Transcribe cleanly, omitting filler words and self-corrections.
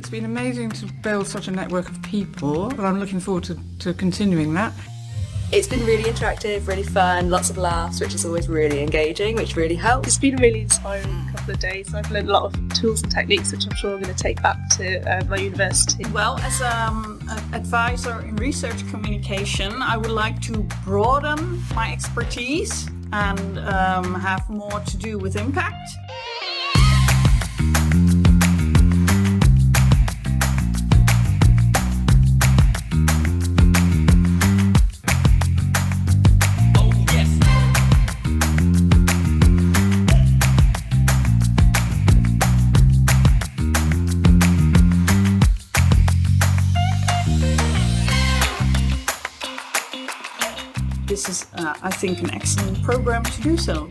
It's been amazing to build such a network of people, but I'm looking forward to continuing that. It's been really interactive, really fun, lots of laughs, which is always really engaging, which really helps. It's been a really inspiring couple of days. I've learned a lot of tools and techniques which I'm sure I'm going to take back to my university. Well, as an advisor in research communication, I would like to broaden my expertise and have more to do with impact. This is, I think, an excellent program to do so.